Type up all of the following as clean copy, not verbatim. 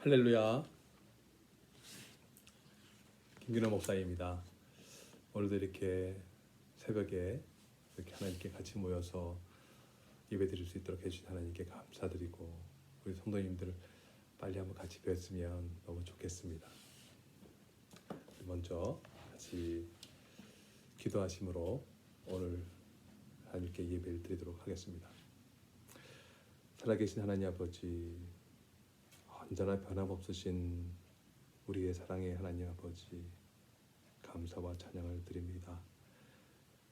할렐루야. 김균호 목사입니다. 오늘도 이렇게 새벽에 이렇게 하나님께 같이 모여서 예배드릴 수 있도록 해주신 하나님께 감사드리고, 우리 성도님들 빨리 한번 같이 뵀으면 너무 좋겠습니다. 먼저 같이 기도하심으로 오늘 하나님께 예배를 드리도록 하겠습니다. 살아계신 하나님 아버지, 언제나 변함없으신 우리의 사랑의 하나님 아버지, 감사와 찬양을 드립니다.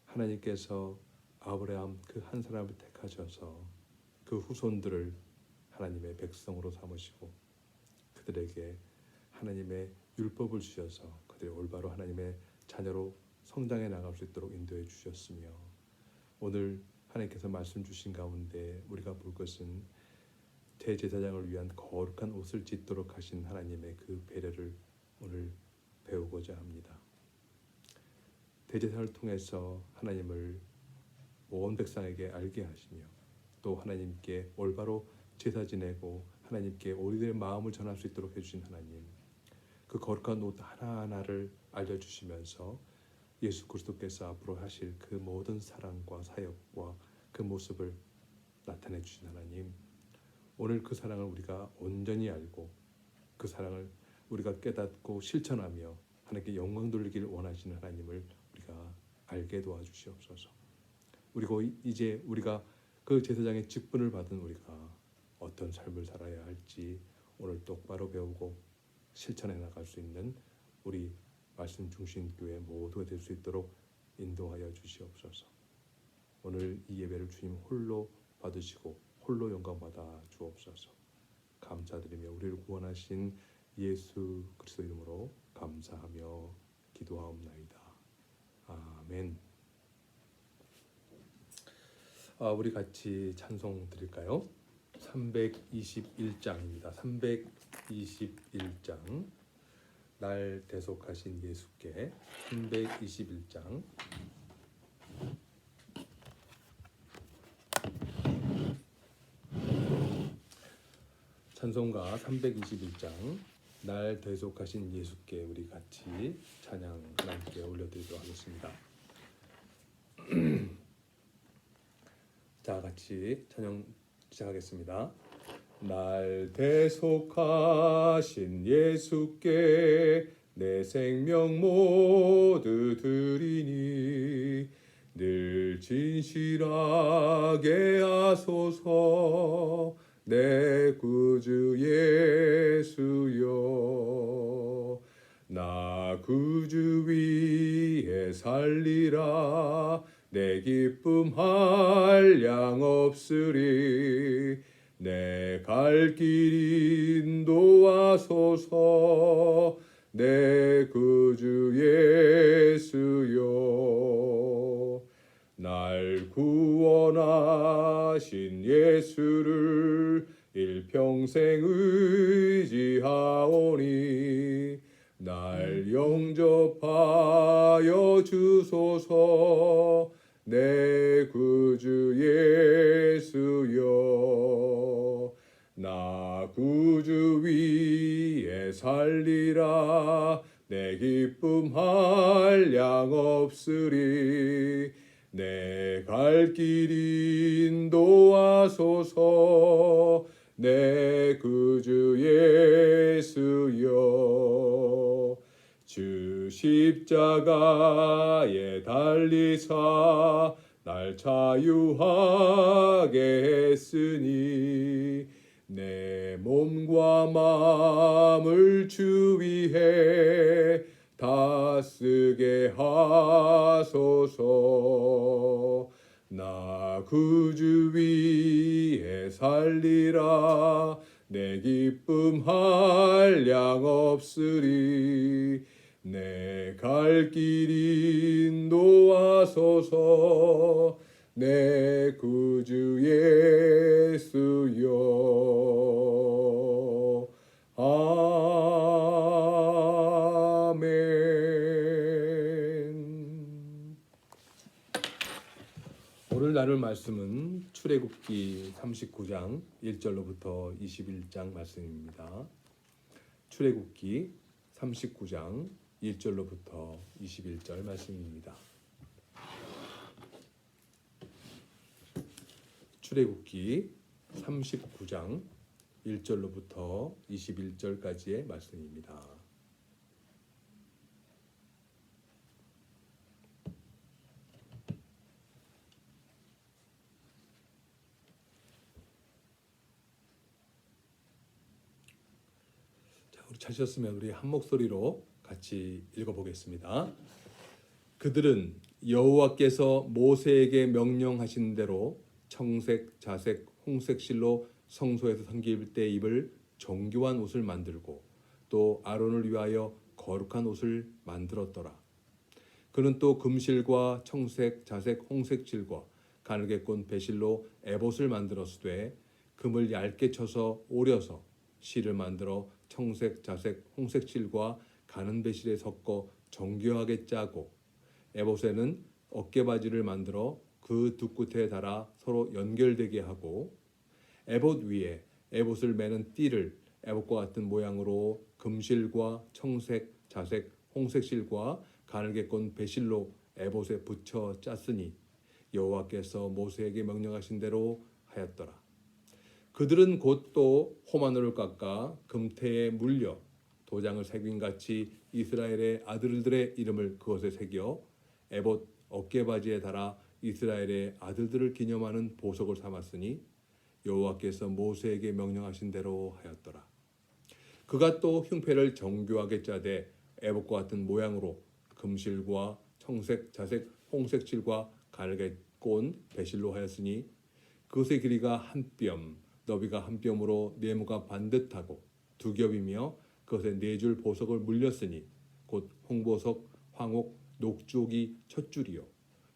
하나님께서 아브라함 그 한 사람을 택하셔서 그 후손들을 하나님의 백성으로 삼으시고 그들에게 하나님의 율법을 주셔서 그들이 올바로 하나님의 자녀로 성장해 나갈 수 있도록 인도해 주셨으며, 오늘 하나님께서 말씀 주신 가운데 우리가 볼 것은 대제사장을 위한 거룩한 옷을 짓도록 하신 하나님의 그 배려를 오늘 배우고자 합니다. 대제사를 통해서 하나님을 온 백성에게 알게 하시며, 또 하나님께 올바로 제사 지내고 하나님께 우리들의 마음을 전할 수 있도록 해주신 하나님, 그 거룩한 옷 하나하나를 알려주시면서 예수 그리스도께서 앞으로 하실 그 모든 사랑과 사역과 그 모습을 나타내 주신 하나님, 오늘 그 사랑을 우리가 온전히 알고 그 사랑을 우리가 깨닫고 실천하며 하나님께 영광 돌리기를 원하시는 하나님을 우리가 알게 도와주시옵소서. 그리고 이제 우리가 그 제사장의 직분을 받은 우리가 어떤 삶을 살아야 할지 오늘 똑바로 배우고 실천해 나갈 수 있는 우리 말씀 중심 교회 모두가 될 수 있도록 인도하여 주시옵소서. 오늘 이 예배를 주님 홀로 받으시고 홀로 영광 받아 주옵소서. 감사드리며 우리를 구원하신 예수 그리스도 이름으로 감사하며 기도하옵나이다. 아멘. 우리 같이 찬송 드릴까요? 321장입니다. 321장 날 대속하신 예수께. 321장 찬송가 321장 날 대속하신 예수께 우리 같이 찬양 하나님께 올려드리도록 하겠습니다. 자, 같이 찬양 시작하겠습니다. 날 대속하신 예수께 내 생명 모두 드리니 늘 진실하게 하소서. 내 구주 예수여, 나 구주 위에 살리라. 내 기쁨 한량 없으리. 내 갈 길 인도하소서. 내 구주 예수여, 날 구원하신 예수를 일평생 의지하오니 날 영접하여 주소서. 내 구주 예수여, 나 구주 위에 살리라. 내 기쁨 한량 없으리. 내 갈 길 인도하소서. 내 구주 예수여, 주 십자가에 달리사 날 자유하게 했으니 내 몸과 마음을 주 위해 다 쓰게 하소서. 나 구주 위에 살리라. 내 기쁨 한량 없으리. 내 갈 길 인도하소서. 내 구주 예수여. 아멘. 오늘 나눌 말씀은 출애굽기 39장 1절로부터 21장 말씀입니다. 출애굽기 39장 1절로부터 21절 말씀입니다. 출애굽기 39장 1절로부터 21절까지의 말씀입니다. 자, 우리 찾으셨으면 우리 한 목소리로 같이 읽어보겠습니다. 그들은 여호와께서 모세에게 명령하신 대로 청색, 자색, 홍색 실로 성소에서 섬길 때 입을 정교한 옷을 만들고 또 아론을 위하여 거룩한 옷을 만들었더라. 그는 또 금실과 청색, 자색, 홍색 실과 가늘게 꼰 배실로 에봇을 만들었으되 금을 얇게 쳐서 오려서 실을 만들어 청색, 자색, 홍색 실과 가는 배실에 섞어 정교하게 짜고 에봇에는 어깨바지를 만들어 그 두 끝에 달아 서로 연결되게 하고 에봇 위에 에봇을 매는 띠를 에봇과 같은 모양으로 금실과 청색, 자색, 홍색 실과 가늘게 꼰 배실로 에봇에 붙여 짰으니 여호와께서 모세에게 명령하신 대로 하였더라. 그들은 곧 또 호마노를 깎아 금태에 물려 도장을 새김같이 이스라엘의 아들들의 이름을 그것에 새겨 에봇 어깨바지에 달아 이스라엘의 아들들을 기념하는 보석을 삼았으니 여호와께서 모세에게 명령하신 대로 하였더라. 그가 또 흉패를 정교하게 짜되 에봇과 같은 모양으로 금실과 청색, 자색, 홍색 실과 가늘게 꼰 배실로 하였으니 그것의 길이가 한 뼘, 너비가 한 뼘으로 네모가 반듯하고 두 겹이며 그것에 네 줄 보석을 물렸으니 곧 홍보석, 황옥, 녹주옥이 첫 줄이요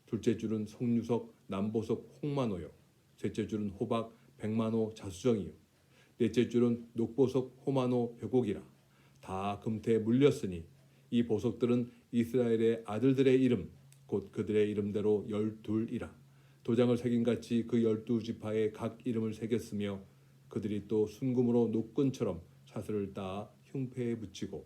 둘째 줄은 송유석, 남보석, 홍만호요 셋째 줄은 호박, 백만호, 자수정이요 넷째 줄은 녹보석, 호만호, 벽옥이라 다 금태에 물렸으니 이 보석들은 이스라엘의 아들들의 이름 곧 그들의 이름대로 12이라 도장을 새김같이 그 12지파에 각 이름을 새겼으며 그들이 또 순금으로 녹근처럼 사슬을 따 흉패에 붙이고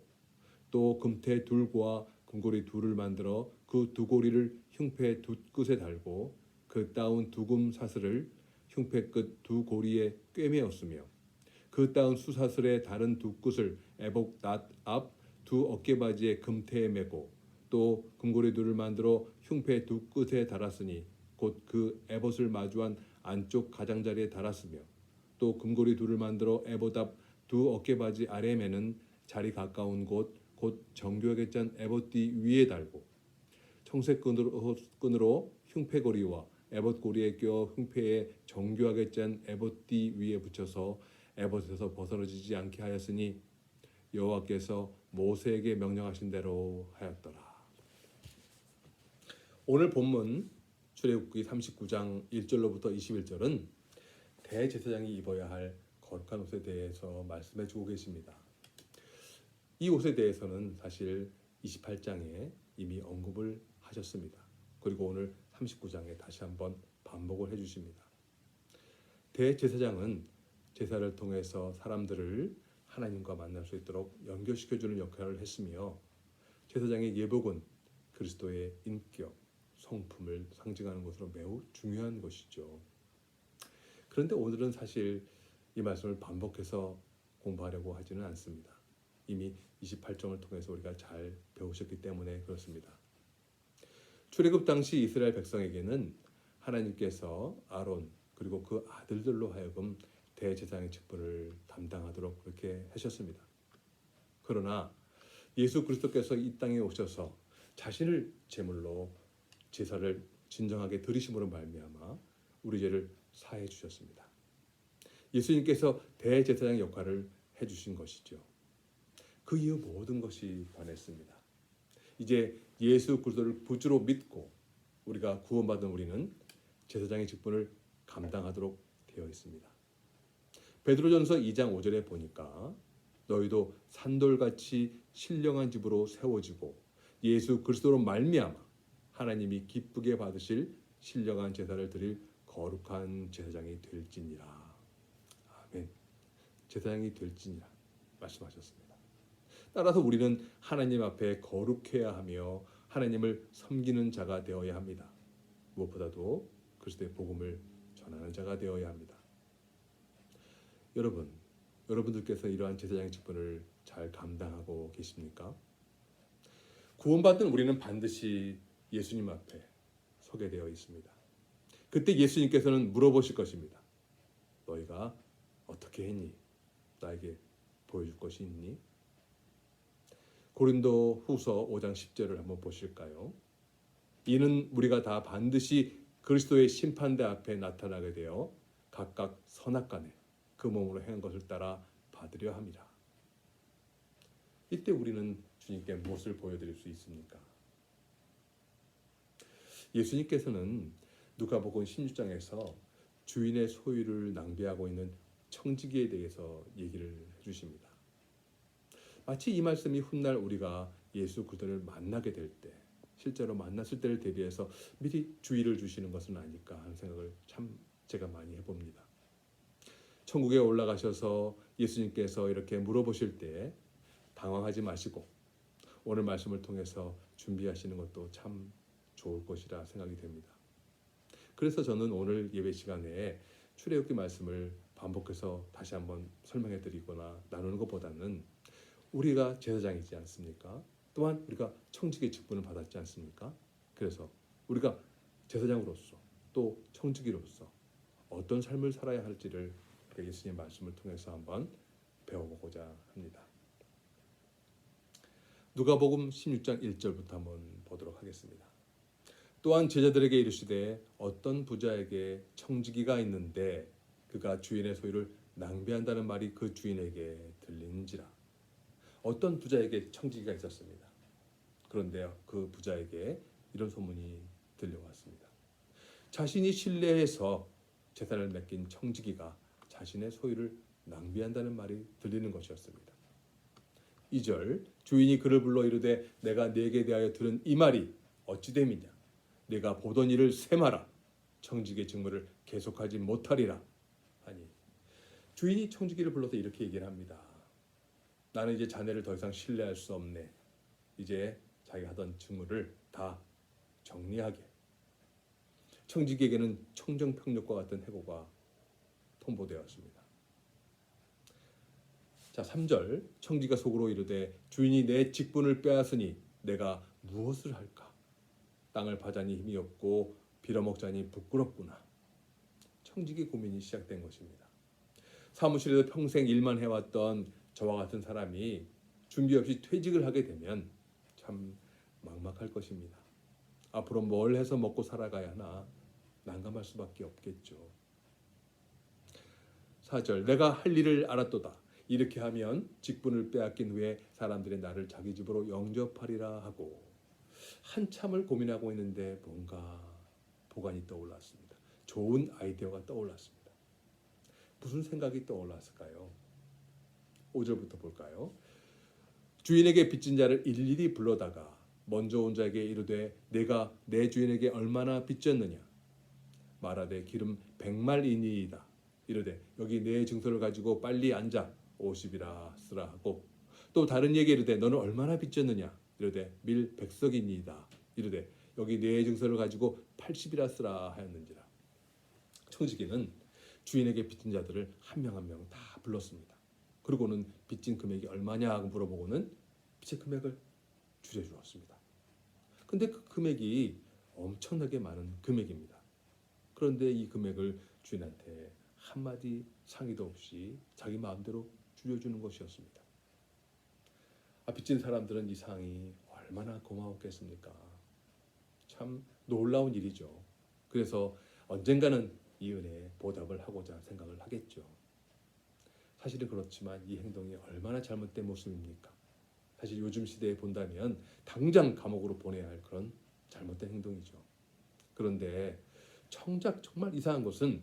또 금태 둘과 금고리 둘을 만들어 그 두 고리를 흉패 두 끝에 달고 그 따온 두금 사슬을 흉패 끝 두 고리에 꿰매었으며 그 따온 수사슬의 다른 두 끝을 에봇 앞 두 어깨바지의 금태에 매고 또 금고리 둘을 만들어 흉패 두 끝에 달았으니 곧 그 에봇을 마주한 안쪽 가장자리에 달았으며 또 금고리 둘을 만들어 에봇 앞 두 어깨바지 아래에 매는 자리 가까운 곳 곧 정교하게 짠 에봇띠 위에 달고 청색 끈으로 흉패고리와 에봇 고리에 껴 흉패에 정교하게 짠 에봇띠 위에 붙여서 에봇에서 벗어지지 않게 하였으니 여호와께서 모세에게 명령하신 대로 하였더라. 오늘 본문 출애굽기 39장 1절로부터 21절은 대제사장이 입어야 할 거룩한 옷에 대해서 말씀해 주고 계십니다. 이 옷에 대해서는 사실 28장에 이미 언급을 하셨습니다. 그리고 오늘 39장에 다시 한번 반복을 해주십니다. 대제사장은 제사를 통해서 사람들을 하나님과 만날 수 있도록 연결시켜주는 역할을 했으며 제사장의 예복은 그리스도의 인격, 성품을 상징하는 것으로 매우 중요한 것이죠. 그런데 오늘은 사실 이 말씀을 반복해서 공부하려고 하지는 않습니다. 이미 28장을 통해서 우리가 잘 배우셨기 때문에 그렇습니다. 출애굽 당시 이스라엘 백성에게는 하나님께서 아론 그리고 그 아들들로 하여금 대제사장의 직분을 담당하도록 그렇게 하셨습니다. 그러나 예수 그리스도께서 이 땅에 오셔서 자신을 제물로 제사를 진정하게 드리심으로 말미암아 우리 죄를 사해 주셨습니다. 예수님께서 대제사장 역할을 해주신 것이죠. 그 이후 모든 것이 변했습니다. 이제 예수 그리스도를 구주로 믿고 우리가 구원받은 우리는 제사장의 직분을 감당하도록 되어 있습니다. 베드로전서 2장 5절에 보니까 너희도 산돌같이 신령한 집으로 세워지고 예수 그리스도로 말미암아 하나님이 기쁘게 받으실 신령한 제사를 드릴 거룩한 제사장이 될지니라. 아멘. 제사장이 될지니라 말씀하셨습니다. 따라서 우리는 하나님 앞에 거룩해야 하며 하나님을 섬기는 자가 되어야 합니다. 무엇보다도 그리스도의 복음을 전하는 자가 되어야 합니다. 여러분들께서 이러한 제사장의 직분을 잘 감당하고 계십니까? 구원받은 우리는 반드시 예수님 앞에 서게 되어 있습니다. 그때 예수님께서는 물어보실 것입니다. 너희가 어떻게 했니? 나에게 보여줄 것이 있니? 고린도 후서 5장 10절을 한번 보실까요? 이는 우리가 다 반드시 그리스도의 심판대 앞에 나타나게 되어 각각 선악간에 그 몸으로 행한 것을 따라 받으려 함이라. 이때 우리는 주님께 무엇을 보여드릴 수 있습니까? 예수님께서는 누가복음 16장에서 주인의 소유를 낭비하고 있는 청지기에 대해서 얘기를 해주십니다. 마치 이 말씀이 훗날 우리가 예수 그리스도를 만나게 될 때, 실제로 만났을 때를 대비해서 미리 주의를 주시는 것은 아닐까 하는 생각을 참 제가 많이 해봅니다. 천국에 올라가셔서 예수님께서 이렇게 물어보실 때 당황하지 마시고 오늘 말씀을 통해서 준비하시는 것도 참 좋을 것이라 생각이 됩니다. 그래서 저는 오늘 예배 시간에 출애굽기 말씀을 반복해서 다시 한번 설명해 드리거나 나누는 것보다는 우리가 제사장이지 않습니까? 또한 우리가 청지기의 직분을 받았지 않습니까? 그래서 우리가 제사장으로서 또 청지기로서 어떤 삶을 살아야 할지를 예수님의 말씀을 통해서 한번 배워보고자 합니다. 누가복음 16장 1절부터 한번 보도록 하겠습니다. 또한 제자들에게 이르시되 어떤 부자에게 청지기가 있는데 그가 주인의 소유를 낭비한다는 말이 그 주인에게 들리는지라. 어떤 부자에게 청지기가 있었습니다. 그런데 그 부자에게 이런 소문이 들려왔습니다. 자신이 신뢰해서 재산을 맡긴 청지기가 자신의 소유를 낭비한다는 말이 들리는 것이었습니다. 2절 주인이 그를 불러 이르되 내가 네게 대하여 들은 이 말이 어찌 됨이냐 네가 보던 일을 셈하라 청지기의 직무를 계속하지 못하리라 하니 주인이 청지기를 불러서 이렇게 얘기를 합니다. 나는 이제 자네를 더 이상 신뢰할 수 없네. 이제 자기가 하던 직무를 다 정리하게. 청지기에게는 청정평력과 같은 해고가 통보되었습니다. 자, 3절 청지기가 속으로 이르되 주인이 내 직분을 빼앗으니 내가 무엇을 할까? 땅을 파자니 힘이 없고 빌어먹자니 부끄럽구나. 청지기 고민이 시작된 것입니다. 사무실에서 평생 일만 해왔던 저와 같은 사람이 준비 없이 퇴직을 하게 되면 참 막막할 것입니다. 앞으로 뭘 해서 먹고 살아가야 하나 난감할 수밖에 없겠죠. 4절 내가 할 일을 알았도다. 이렇게 하면 직분을 빼앗긴 후에 사람들이 나를 자기 집으로 영접하리라 하고 한참을 고민하고 있는데 뭔가 보관이 떠올랐습니다. 좋은 아이디어가 떠올랐습니다. 무슨 생각이 떠올랐을까요? 5절부터 볼까요? 주인에게 빚진 자를 일일이 불러다가 먼저 온 자에게 이르되 내가 내 주인에게 얼마나 빚졌느냐 말하되 기름 100말이니이다. 이르되 여기 내 증서를 가지고 빨리 앉아 50이라 쓰라 하고 또 다른 얘기 이르되 너는 얼마나 빚졌느냐 이르되 밀 100석이니이다. 이르되 여기 내 증서를 가지고 80이라 쓰라 하였는지라. 청지기는 주인에게 빚진 자들을 한 명 한 명 다 불렀습니다. 그리고는 빚진 금액이 얼마냐 하고 물어보고는 빚의 금액을 줄여주었습니다. 근데 그 금액이 엄청나게 많은 금액입니다. 그런데 이 금액을 주인한테 한마디 상의도 없이 자기 마음대로 줄여주는 것이었습니다. 빚진 사람들은 이 상이 얼마나 고마웠겠습니까? 참 놀라운 일이죠. 그래서 언젠가는 이 은혜에 보답을 하고자 생각을 하겠죠. 사실은 그렇지만 이 행동이 얼마나 잘못된 모습입니까? 사실 요즘 시대에 본다면 당장 감옥으로 보내야 할 그런 잘못된 행동이죠. 그런데 정작 정말 이상한 것은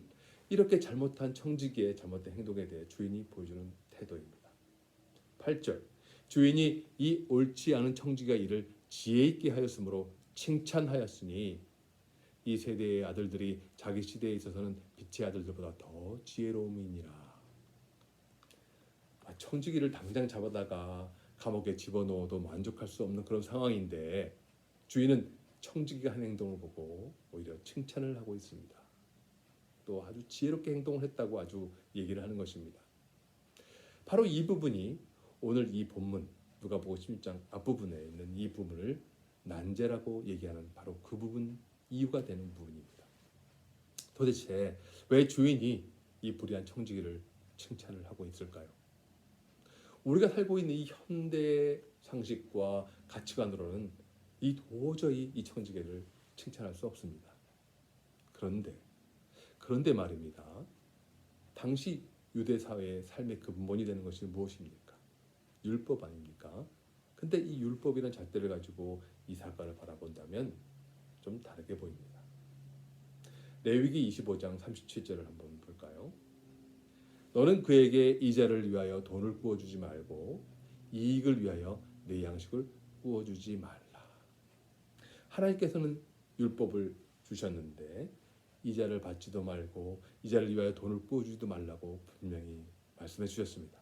이렇게 잘못한 청지기의 잘못된 행동에 대해 주인이 보여주는 태도입니다. 8절 주인이 이 옳지 않은 청지기가 이를 지혜 있게 하였으므로 칭찬하였으니 이 세대의 아들들이 자기 시대에 있어서는 빛의 아들들보다 더 지혜로움이니라. 청지기를 당장 잡아다가 감옥에 집어넣어도 만족할 수 없는 그런 상황인데 주인은 청지기가 한 행동을 보고 오히려 칭찬을 하고 있습니다. 또 아주 지혜롭게 행동을 했다고 아주 얘기를 하는 것입니다. 바로 이 부분이 오늘 이 본문 누가복음 16장 앞부분에 있는 이 부분을 난제라고 얘기하는 바로 그 부분 이유가 되는 부분입니다. 도대체 왜 주인이 이 불의한 청지기를 칭찬을 하고 있을까요? 우리가 살고 있는 이 현대 상식과 가치관으로는 도저히 이 청지기를 칭찬할 수 없습니다. 그런데 말입니다. 당시 유대 사회의 삶의 근본이 되는 것이 무엇입니까? 율법 아닙니까? 근데 이 율법이라는 잣대를 가지고 이 사건을 바라본다면 좀 다르게 보입니다. 레위기 25장 37절을 한번 볼까요? 너는 그에게 이자를 위하여 돈을 구워주지 말고 이익을 위하여 내 양식을 구워주지 말라. 하나님께서는 율법을 주셨는데 이자를 받지도 말고 이자를 위하여 돈을 구워주지도 말라고 분명히 말씀해 주셨습니다.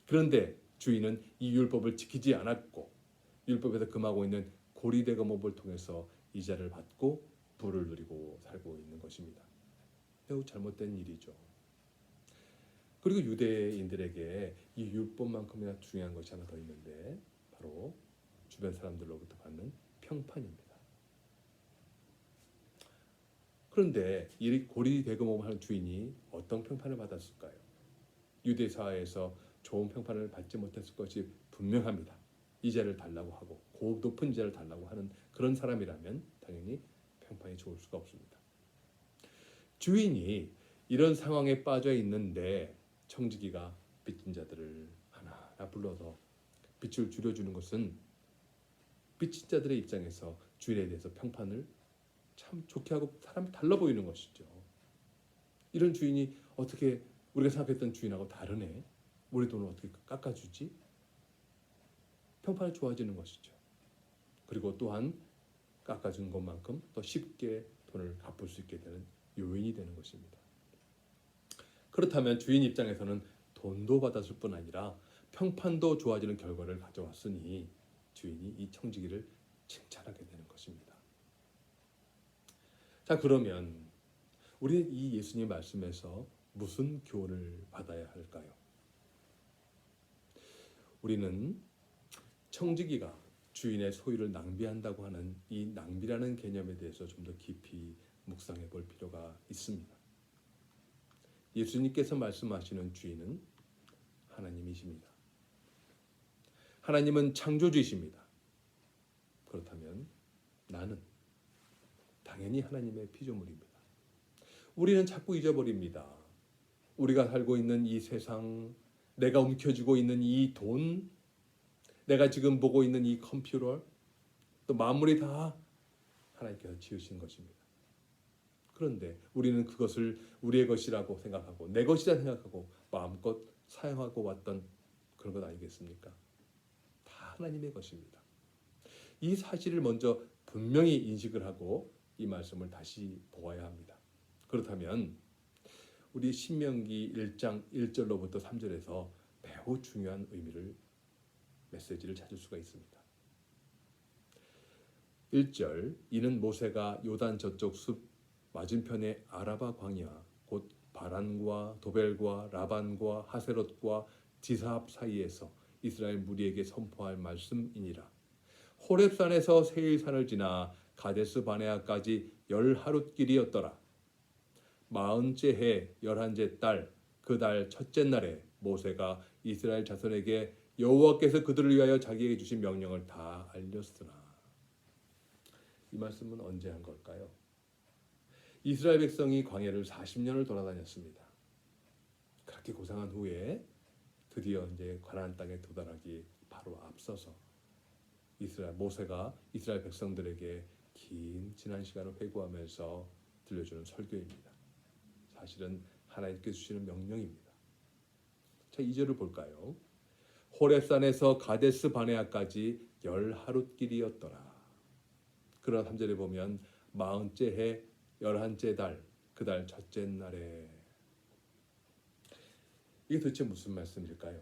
그런데 주인은 이 율법을 지키지 않았고 율법에서 금하고 있는 고리대금업을 통해서 이자를 받고 부를 누리고 살고 있는 것입니다. 매우 잘못된 일이죠. 그리고 유대인들에게 이 율법만큼이나 중요한 것이 하나 더 있는데 바로 주변 사람들로부터 받는 평판입니다. 그런데 이 고리대금업을 하는 주인이 어떤 평판을 받았을까요? 유대 사회에서 좋은 평판을 받지 못했을 것이 분명합니다. 이자를 달라고 하고 높은 이자를 달라고 하는 그런 사람이라면 당연히 평판이 좋을 수가 없습니다. 주인이 이런 상황에 빠져 있는데 청지기가 빚진 자들을 하나하나 불러서 빚을 줄여주는 것은 빚진 자들의 입장에서 주인에 대해서 평판을 참 좋게 하고 사람이 달라 보이는 것이죠. 이런 주인이 어떻게 우리가 생각했던 주인하고 다르네? 우리 돈을 어떻게 깎아주지? 평판이 좋아지는 것이죠. 그리고 또한 깎아준 것만큼 더 쉽게 돈을 갚을 수 있게 되는 요인이 되는 것입니다. 그렇다면 주인 입장에서는 돈도 받았을 뿐 아니라 평판도 좋아지는 결과를 가져왔으니 주인이 이 청지기를 칭찬하게 되는 것입니다. 자, 그러면 우리는 이 예수님 말씀에서 무슨 교훈을 받아야 할까요? 우리는 청지기가 주인의 소유를 낭비한다고 하는 이 낭비라는 개념에 대해서 좀 더 깊이 묵상해 볼 필요가 있습니다. 예수님께서 말씀하시는 주인은 하나님이십니다. 하나님은 창조주이십니다. 그렇다면 나는 당연히 하나님의 피조물입니다. 우리는 자꾸 잊어버립니다. 우리가 살고 있는 이 세상, 내가 움켜쥐고 있는 이 돈, 내가 지금 보고 있는 이 컴퓨터, 또 만물이 다 하나님께서 지으신 것입니다. 그런데 우리는 그것을 우리의 것이라고 생각하고 내 것이라 생각하고 마음껏 사용하고 왔던 그런 것 아니겠습니까? 다 하나님의 것입니다. 이 사실을 먼저 분명히 인식을 하고 이 말씀을 다시 보아야 합니다. 그렇다면 우리 신명기 1장 1절로부터 3절에서 매우 중요한 메시지를 찾을 수가 있습니다. 1절, 이는 모세가 요단 저쪽 숲 맞은편의 아라바 광야 곧 바란과 도벨과 라반과 하세롯과 디사합 사이에서 이스라엘 무리에게 선포할 말씀이니라. 호렙산에서 세일산을 지나 가데스 바네아까지 10하룻 길이었더라. 40째 해 11째 달 그 달 첫째 날에 모세가 이스라엘 자손에게 여호와께서 그들을 위하여 자기에게 주신 명령을 다 알렸으나. 이 말씀은 언제 한 걸까요? 이스라엘 백성이 광야를 40년을 돌아다녔습니다. 그렇게 고생한 후에 드디어 이제 가나안 땅에 도달하기 바로 앞서서 모세가 이스라엘 백성들에게 긴 지난 시간을 회고하면서 들려주는 설교입니다. 사실은 하나님께서 주시는 명령입니다. 자, 2절을 볼까요? 호렙산에서 가데스 바네아까지 10하룻 길이었더라. 그러나 3절에 보면 40째 해 11째 달 그 달 첫째 날에. 이게 도대체 무슨 말씀일까요?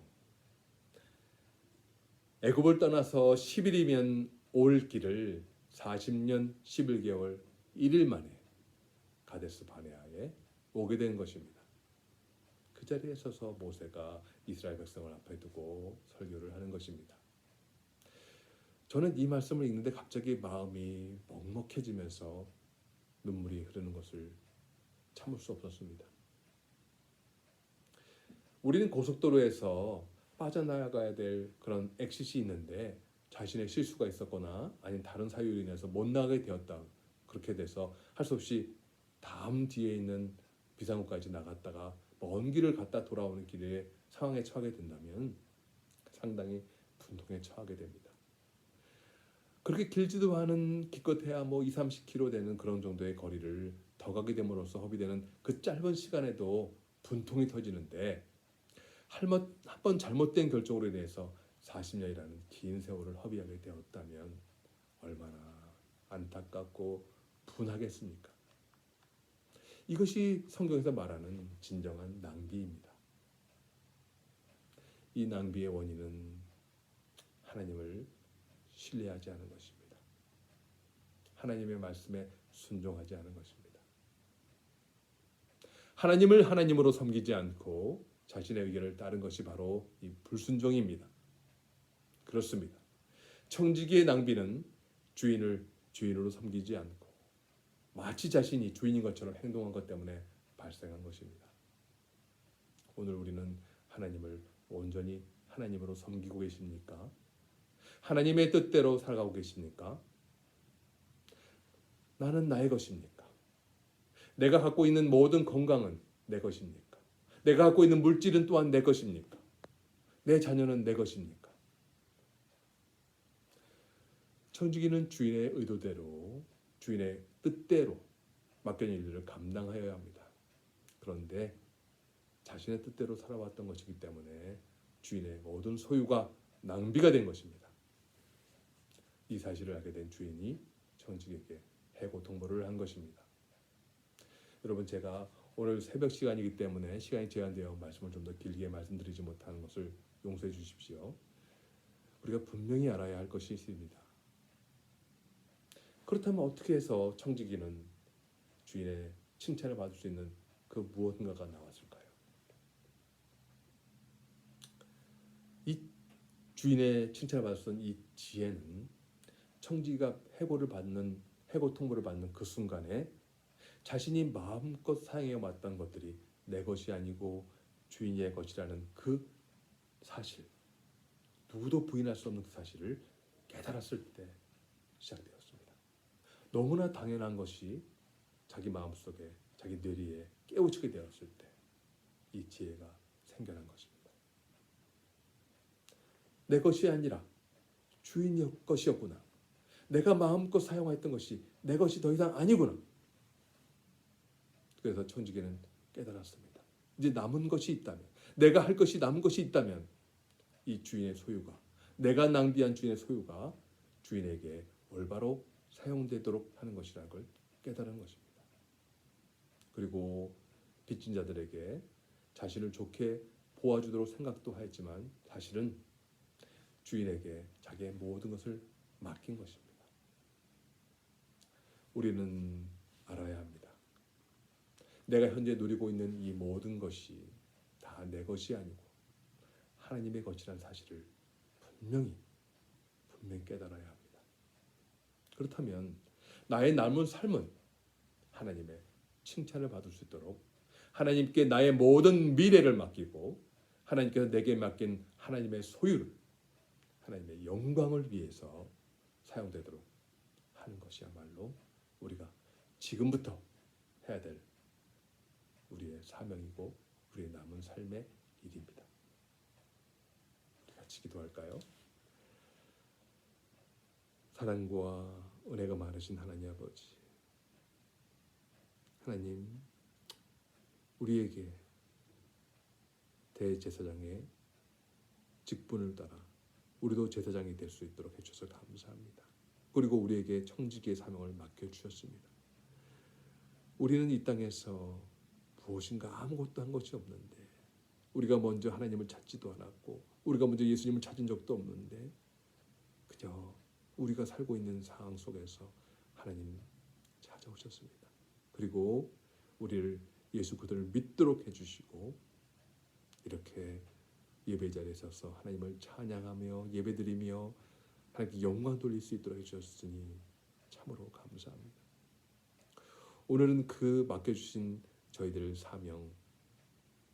애굽을 떠나서 10일이면 올 길을 40년 11개월 1일 만에 가데스 바네아에 오게 된 것입니다. 그 자리에 서서 모세가 이스라엘 백성을 앞에 두고 설교를 하는 것입니다. 저는 이 말씀을 읽는데 갑자기 마음이 먹먹해지면서 눈물이 흐르는 것을 참을 수 없었습니다. 우리는 고속도로에서 빠져나가야 될 그런 엑싯이 있는데 자신의 실수가 있었거나 아니면 다른 사유로 인해서 못 나가게 되었다. 그렇게 돼서 할 수 없이 다음 뒤에 있는 비상구까지 나갔다가 먼 길을 갔다 돌아오는 길에 상황에 처하게 된다면 상당히 분통에 처하게 됩니다. 그렇게 길지도 않은 기껏해야 뭐 2, 30km 되는 그런 정도의 거리를 더 가게 됨으로써 허비되는 그 짧은 시간에도 분통이 터지는데 한 번 잘못된 결정으로 인해서 40년이라는 긴 세월을 허비하게 되었다면 얼마나 안타깝고 분하겠습니까? 이것이 성경에서 말하는 진정한 낭비입니다. 이 낭비의 원인은 하나님을 신뢰하지 않은 것입니다. 하나님의 말씀에 순종하지 않은 것입니다. 하나님을 하나님으로 섬기지 않고 자신의 의견을 따른 것이 바로 이 불순종입니다. 그렇습니다. 청지기의 낭비는 주인을 주인으로 섬기지 않고 마치 자신이 주인인 것처럼 행동한 것 때문에 발생한 것입니다. 오늘 우리는 하나님을 온전히 하나님으로 섬기고 계십니까? 하나님의 뜻대로 살아가고 계십니까? 나는 나의 것입니까? 내가 갖고 있는 모든 건강은 내 것입니까? 내가 갖고 있는 물질은 또한 내 것입니까? 내 자녀는 내 것입니까? 청지기는 주인의 의도대로 주인의 뜻대로 맡겨진 일들을 감당하여야 합니다. 그런데 자신의 뜻대로 살아왔던 것이기 때문에 주인의 모든 소유가 낭비가 된 것입니다. 이 사실을 알게 된 주인이 청지기에게 해고 통보를 한 것입니다. 여러분, 제가 오늘 새벽 시간이기 때문에 시간이 제한되어 말씀을 좀 더 길게 말씀드리지 못하는 것을 용서해 주십시오. 우리가 분명히 알아야 할 것이 있습니다. 그렇다면 어떻게 해서 청지기는 주인의 칭찬을 받을 수 있는 그 무엇인가가 나왔을까요? 이 주인의 칭찬을 받을 수 있는 이 지혜는 청지기가 해고 통보를 받는 그 순간에 자신이 마음껏 사용해 왔던 것들이 내 것이 아니고 주인의 것이라는 그 사실, 누구도 부인할 수 없는 그 사실을 깨달았을 때 시작되었습니다. 너무나 당연한 것이 자기 마음속에, 자기 뇌리에 깨우치게 되었을 때 이 지혜가 생겨난 것입니다. 내 것이 아니라 주인의 것이었구나. 내가 마음껏 사용했던 것이 내 것이 더 이상 아니구나. 그래서 청지기는 깨달았습니다. 이제 남은 것이 있다면, 내가 할 것이 남은 것이 있다면 이 주인의 소유가, 내가 낭비한 주인의 소유가 주인에게 올바로 사용되도록 하는 것이라는 걸 깨달은 것입니다. 그리고 빚진 자들에게 자신을 좋게 보아주도록 생각도 하였지만 사실은 주인에게 자기의 모든 것을 맡긴 것입니다. 우리는 알아야 합니다. 내가 현재 누리고 있는 이 모든 것이 다 내 것이 아니고 하나님의 것이라는 사실을 분명히 깨달아야 합니다. 그렇다면 나의 남은 삶은 하나님의 칭찬을 받을 수 있도록 하나님께 나의 모든 미래를 맡기고 하나님께서 내게 맡긴 하나님의 소유를, 하나님의 영광을 위해서 사용되도록 하는 것이야말로 우리가 지금부터 해야 될 우리의 사명이고 우리의 남은 삶의 일입니다. 우리 같이 기도할까요? 사랑과 은혜가 많으신 하나님 아버지, 하나님, 우리에게 대제사장의 직분을 따라 우리도 제사장이 될 수 있도록 해주셔서 감사합니다. 그리고 우리에게 청지기의 사명을 맡겨주셨습니다. 우리는 이 땅에서 무엇인가 아무것도 한 것이 없는데, 우리가 먼저 하나님을 찾지도 않았고 우리가 먼저 예수님을 찾은 적도 없는데 그저 우리가 살고 있는 상황 속에서 하나님 찾아오셨습니다. 그리고 우리를 예수 그리스도를 믿도록 해주시고 이렇게 예배 자리에 서서 하나님을 찬양하며 예배드리며 하나님께 영광 돌릴 수 있도록 해주셨으니 참으로 감사합니다. 오늘은 그 맡겨주신 저희들 사명,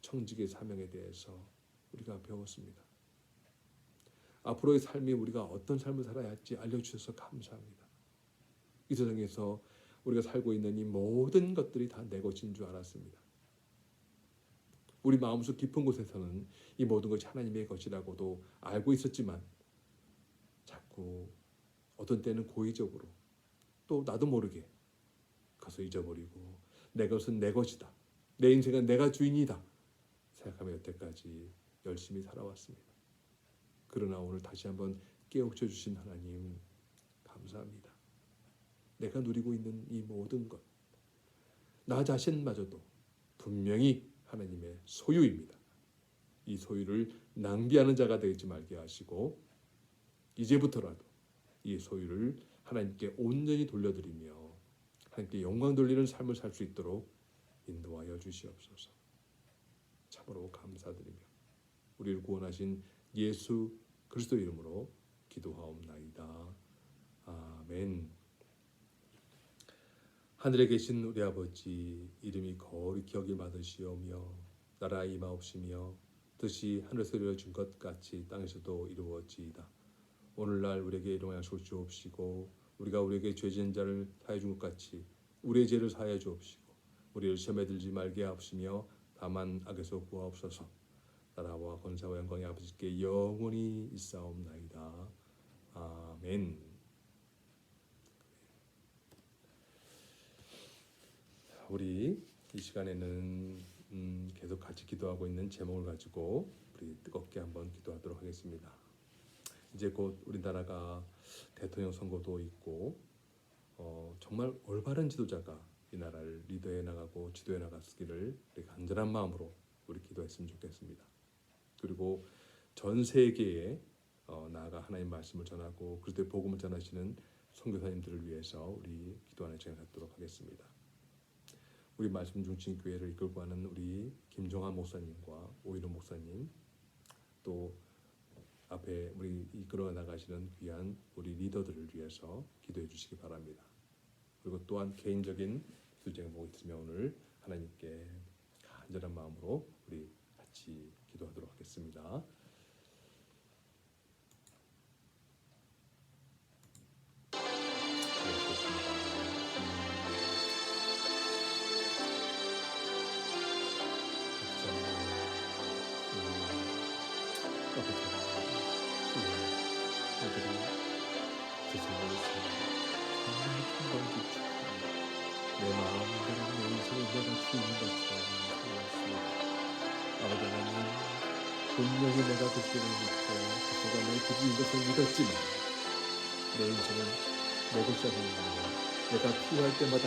청직의 사명에 대해서 우리가 배웠습니다. 앞으로의 삶이 우리가 어떤 삶을 살아야 할지 알려주셔서 감사합니다. 이 세상에서 우리가 살고 있는 이 모든 것들이 다 내 것인 줄 알았습니다. 우리 마음속 깊은 곳에서는 이 모든 것이 하나님의 것이라고도 알고 있었지만 자꾸 어떤 때는 고의적으로 또 나도 모르게 그것을 잊어버리고 내 것은 내 것이다. 내 인생은 내가 주인이다. 생각하며 여태까지 열심히 살아왔습니다. 그러나 오늘 다시 한번 깨우쳐 주신 하나님 감사합니다. 내가 누리고 있는 이 모든 것, 나 자신마저도 분명히 하나님의 소유입니다. 이 소유를 낭비하는 자가 되지 말게 하시고 이제부터라도 이 소유를 하나님께 온전히 돌려드리며 하나님께 영광 돌리는 삶을 살 수 있도록 인도하여 주시옵소서. 참으로 감사드리며 우리를 구원하신 예수 그리스도 이름으로 기도하옵나이다. 아멘. 하늘에 계신 우리 아버지, 이름이 거룩히 여김 받으시오며 나라 임하옵시며 뜻이 하늘에서 이루어진 것 같이 땅에서도 이루어지이다. 오늘날 우리에게 일용할 양식을 주옵시고 우리가 우리에게 죄 지은 자를 사하여 준 것 같이 우리의 죄를 사하여 주옵시고 우리를 시험에 들지 말게 하옵시며 다만 악에서 구하옵소서. 나라와 권세와 영광이 아버지께 영원히 있사옵나이다. 아멘. 우리 이 시간에는 계속 같이 기도하고 있는 제목을 가지고 우리 뜨겁게 한번 기도하도록 하겠습니다. 이제 곧 우리나라가 대통령 선거도 있고 정말 올바른 지도자가 이 나라를 리더해 나가고 지도해 나갔기를 우리 간절한 마음으로 우리 기도했으면 좋겠습니다. 그리고 전 세계에 나아가 하나님 말씀을 전하고 그리스도의 복음을 전하시는 선교사님들을 위해서 우리 기도하는 시간을 갖도록 하겠습니다. 우리 말씀 중심 교회를 이끌고 가는 우리 김종환 목사님과 오인호 목사님, 또 앞에 우리 이끌어 나가시는 귀한 우리 리더들을 위해서 기도해 주시기 바랍니다. 그리고 또한 개인적인 기도 제목이 있으면 오늘 하나님께 간절한 마음으로 우리 같이 기도하도록 하겠습니다. 내 마음대로 내 인생을 내가 주인 것처럼 살았습니다. 아버지 하나님, 분명히 내가 그때를 믿고 그때가 내 그지인 것을 믿었지만 내 인생은 내 것이 아닙니다. 내가 필요할 때마다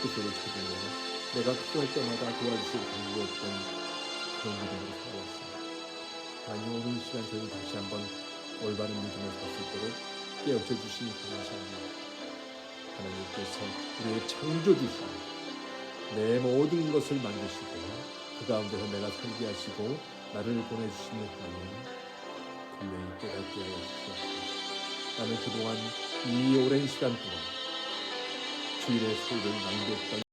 그때를 찾으며 내가 필요할 때마다 도와주실 방법이었던 그런 믿음으로 살아왔습니다. 하나님, 오늘 이 시간 저희 다시 한번 올바른 믿음을 살 수 있도록 깨우쳐 주시니 감사합니다. 하나님께서 우리의 창조주시고 내 모든 것을 만드시고 그 가운데서 내가 살게 하시고 나를 보내주시는 하나님, 분명히 깨닫게 하여 주시옵소서. 나는 그동안 이 오랜 시간 동안 주일의 소리를 낭비했던